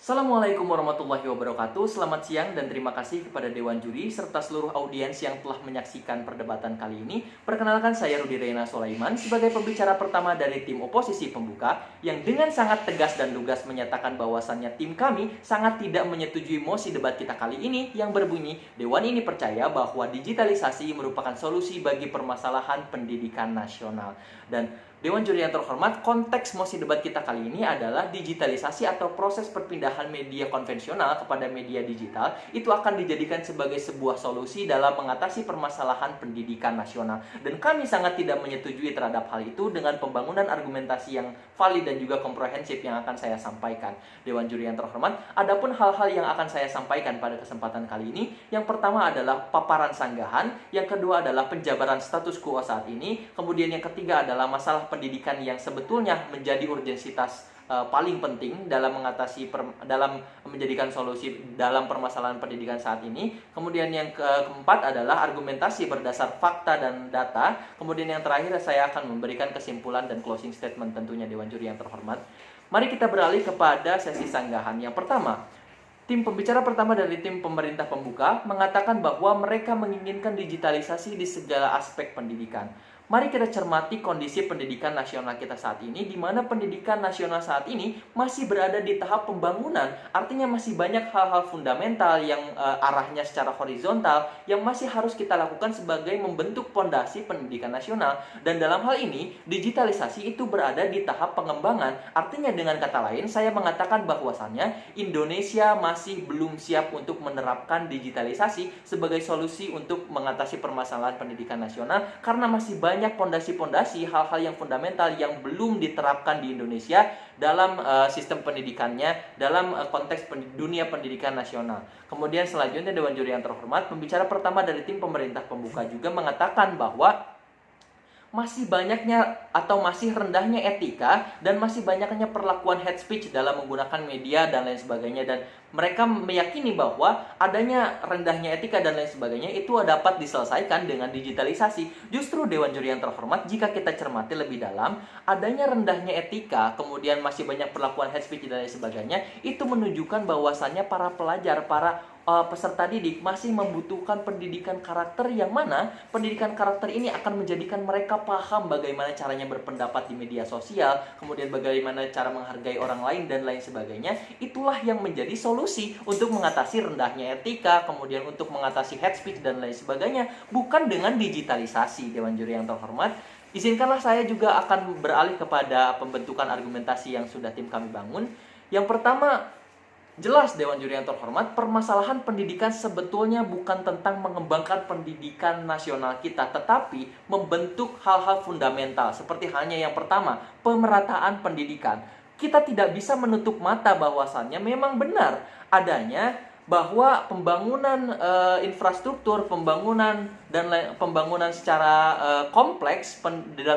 Assalamualaikum warahmatullahi wabarakatuh. Selamat siang dan terima kasih kepada Dewan Juri serta seluruh audiens yang telah menyaksikan perdebatan kali ini. Perkenalkan, saya Rudi Reina Sulaiman sebagai pembicara pertama dari tim oposisi pembuka yang dengan sangat tegas dan lugas menyatakan bahwasannya tim kami sangat tidak menyetujui mosi debat kita kali ini yang berbunyi, Dewan ini percaya bahwa digitalisasi merupakan solusi bagi permasalahan pendidikan nasional. Dan Dewan Juri yang terhormat, konteks mosi debat kita kali ini adalah digitalisasi atau proses perpindahan media konvensional kepada media digital itu akan dijadikan sebagai sebuah solusi dalam mengatasi permasalahan pendidikan nasional. Dan kami sangat tidak menyetujui terhadap hal itu dengan pembangunan argumentasi yang valid dan juga komprehensif yang akan saya sampaikan. Dewan Juri yang terhormat, adapun hal-hal yang akan saya sampaikan pada kesempatan kali ini, yang pertama adalah paparan sanggahan, yang kedua adalah penjabaran status quo saat ini, kemudian yang ketiga adalah masalah pendidikan yang sebetulnya menjadi urgensitas paling penting dalam dalam menjadikan solusi dalam permasalahan pendidikan saat ini. Kemudian yang keempat adalah argumentasi berdasar fakta dan data. Kemudian yang terakhir saya akan memberikan kesimpulan dan closing statement tentunya Dewan Juri yang terhormat. Mari kita beralih kepada sesi sanggahan. Yang pertama, tim pembicara pertama dari tim pemerintah pembuka mengatakan bahwa mereka menginginkan digitalisasi di segala aspek pendidikan. Mari kita cermati kondisi pendidikan nasional kita saat ini, di mana pendidikan nasional saat ini masih berada di tahap pembangunan. Artinya masih banyak hal-hal fundamental yang arahnya secara horizontal yang masih harus kita lakukan sebagai membentuk pondasi pendidikan nasional. Dan dalam hal ini, digitalisasi itu berada di tahap pengembangan. Artinya dengan kata lain, saya mengatakan bahwasannya Indonesia masih belum siap untuk menerapkan digitalisasi sebagai solusi untuk mengatasi permasalahan pendidikan nasional, karena masih banyak pondasi-pondasi hal-hal yang fundamental yang belum diterapkan di Indonesia dalam sistem pendidikannya, dalam konteks dunia pendidikan nasional. Kemudian selanjutnya Dewan Juri yang terhormat, pembicara pertama dari tim pemerintah pembuka juga mengatakan bahwa masih banyaknya atau masih rendahnya etika dan masih banyaknya perlakuan hate speech dalam menggunakan media dan lain sebagainya, dan mereka meyakini bahwa adanya rendahnya etika dan lain sebagainya itu dapat diselesaikan dengan digitalisasi. Justru Dewan Juri yang terhormat, jika kita cermati lebih dalam, adanya rendahnya etika, kemudian masih banyak perlakuan hate speech dan lain sebagainya, itu menunjukkan bahwasannya para pelajar, para peserta didik masih membutuhkan pendidikan karakter, yang mana pendidikan karakter ini akan menjadikan mereka paham bagaimana caranya berpendapat di media sosial, kemudian bagaimana cara menghargai orang lain dan lain sebagainya. Itulah yang menjadi solusi untuk mengatasi rendahnya etika, kemudian untuk mengatasi hate speech dan lain sebagainya, bukan dengan digitalisasi. Dewan Juri yang terhormat, izinkanlah saya juga akan beralih kepada pembentukan argumentasi yang sudah tim kami bangun. Yang pertama, jelas Dewan Juri yang terhormat, permasalahan pendidikan sebetulnya bukan tentang mengembangkan pendidikan nasional kita, tetapi membentuk hal-hal fundamental seperti halnya yang pertama, pemerataan pendidikan. Kita tidak bisa menutup mata bahwasannya memang benar adanya bahwa pembangunan infrastruktur, pembangunan secara kompleks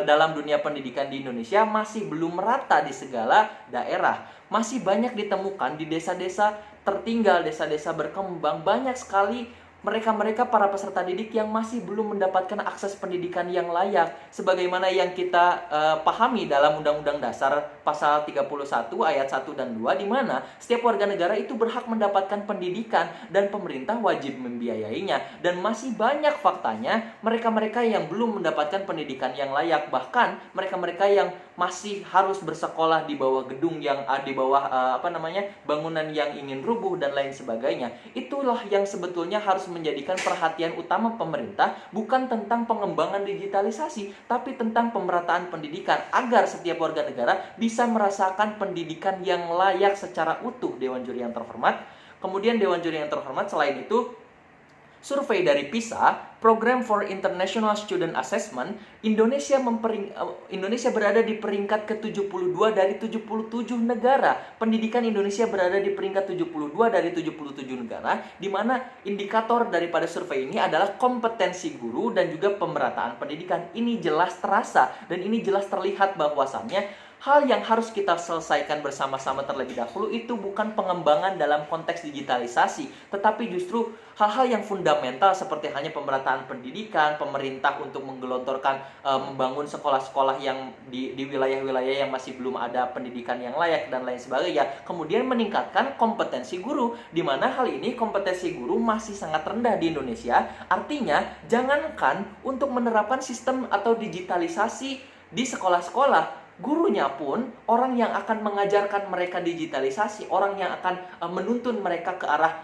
dalam dunia pendidikan di Indonesia masih belum merata di segala daerah. Masih banyak ditemukan di desa-desa tertinggal, desa-desa berkembang, banyak sekali mereka-mereka para peserta didik yang masih belum mendapatkan akses pendidikan yang layak, sebagaimana yang kita pahami dalam Undang-Undang Dasar pasal 31 ayat 1 dan 2, di mana setiap warga negara itu berhak mendapatkan pendidikan dan pemerintah wajib membiayainya. Dan masih banyak faktanya mereka-mereka yang belum mendapatkan pendidikan yang layak, bahkan mereka-mereka yang masih harus bersekolah di bawah gedung yang di bawah bangunan yang ingin rubuh dan lain sebagainya. Itulah yang sebetulnya harus menjadikan perhatian utama pemerintah, bukan tentang pengembangan digitalisasi, tapi tentang pemerataan pendidikan agar setiap warga negara bisa merasakan pendidikan yang layak secara utuh. Dewan Juri yang terhormat. Kemudian Dewan Juri yang terhormat, selain itu, survei dari PISA, Program for International Student Assessment, Indonesia berada di peringkat ke-72 dari 77 negara. Pendidikan Indonesia berada di peringkat 72 dari 77 negara, di mana indikator daripada survei ini adalah kompetensi guru dan juga pemerataan pendidikan. Ini jelas terasa dan ini jelas terlihat bahwasannya hal yang harus kita selesaikan bersama-sama terlebih dahulu itu bukan pengembangan dalam konteks digitalisasi, tetapi justru hal-hal yang fundamental seperti hanya pemerataan pendidikan, pemerintah untuk menggelontorkan membangun sekolah-sekolah yang di wilayah-wilayah yang masih belum ada pendidikan yang layak dan lain sebagainya. Kemudian meningkatkan kompetensi guru, di mana hal ini kompetensi guru masih sangat rendah di Indonesia. Artinya, jangankan untuk menerapkan sistem atau digitalisasi di sekolah-sekolah, gurunya pun, orang yang akan mengajarkan mereka digitalisasi, orang yang akan menuntun mereka ke arah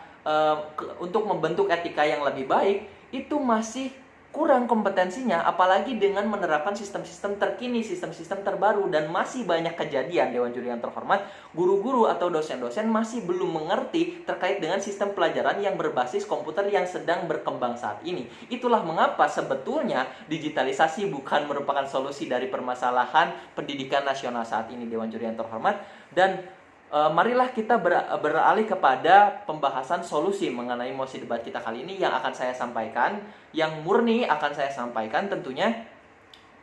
untuk membentuk etika yang lebih baik, itu masih kurang kompetensinya, apalagi dengan menerapkan sistem-sistem terkini, sistem-sistem terbaru. Dan masih banyak kejadian, Dewan Juri yang terhormat, guru-guru atau dosen-dosen masih belum mengerti terkait dengan sistem pelajaran yang berbasis komputer yang sedang berkembang saat ini. Itulah mengapa sebetulnya digitalisasi bukan merupakan solusi dari permasalahan pendidikan nasional saat ini, Dewan Juri yang terhormat. Dan marilah kita beralih kepada pembahasan solusi mengenai mosi debat kita kali ini yang akan saya sampaikan, yang murni akan saya sampaikan tentunya.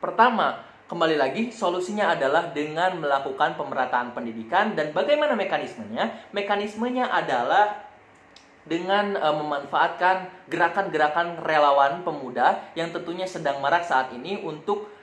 Pertama, kembali lagi, solusinya adalah dengan melakukan pemerataan pendidikan. Dan bagaimana mekanismenya? Mekanismenya adalah dengan memanfaatkan gerakan-gerakan relawan pemuda yang tentunya sedang marak saat ini untuk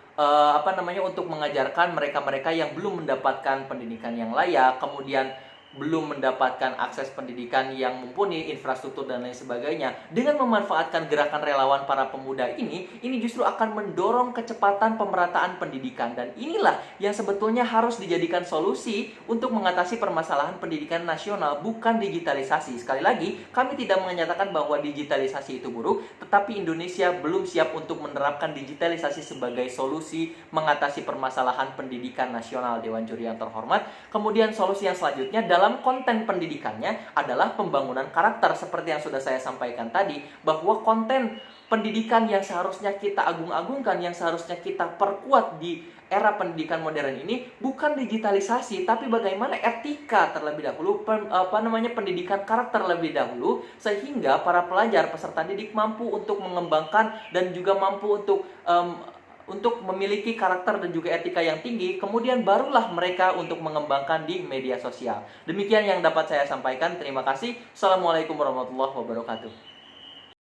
untuk mengajarkan mereka-mereka yang belum mendapatkan pendidikan yang layak, kemudian belum mendapatkan akses pendidikan yang mumpuni, infrastruktur dan lain sebagainya. Dengan memanfaatkan gerakan relawan para pemuda ini justru akan mendorong kecepatan pemerataan pendidikan. Dan inilah yang sebetulnya harus dijadikan solusi untuk mengatasi permasalahan pendidikan nasional, bukan digitalisasi. Sekali lagi, kami tidak menyatakan bahwa digitalisasi itu buruk, tetapi Indonesia belum siap untuk menerapkan digitalisasi sebagai solusi mengatasi permasalahan pendidikan nasional, Dewan Juri yang terhormat. Kemudian solusi yang selanjutnya dalam konten pendidikannya adalah pembangunan karakter, seperti yang sudah saya sampaikan tadi, bahwa konten pendidikan yang seharusnya kita agung-agungkan, yang seharusnya kita perkuat di era pendidikan modern ini bukan digitalisasi, tapi bagaimana etika terlebih dahulu, pendidikan karakter lebih dahulu, sehingga para pelajar peserta didik mampu untuk mengembangkan dan juga mampu untuk memiliki karakter dan juga etika yang tinggi. Kemudian barulah mereka untuk mengembangkan di media sosial. Demikian yang dapat saya sampaikan. Terima kasih. Assalamualaikum warahmatullahi wabarakatuh.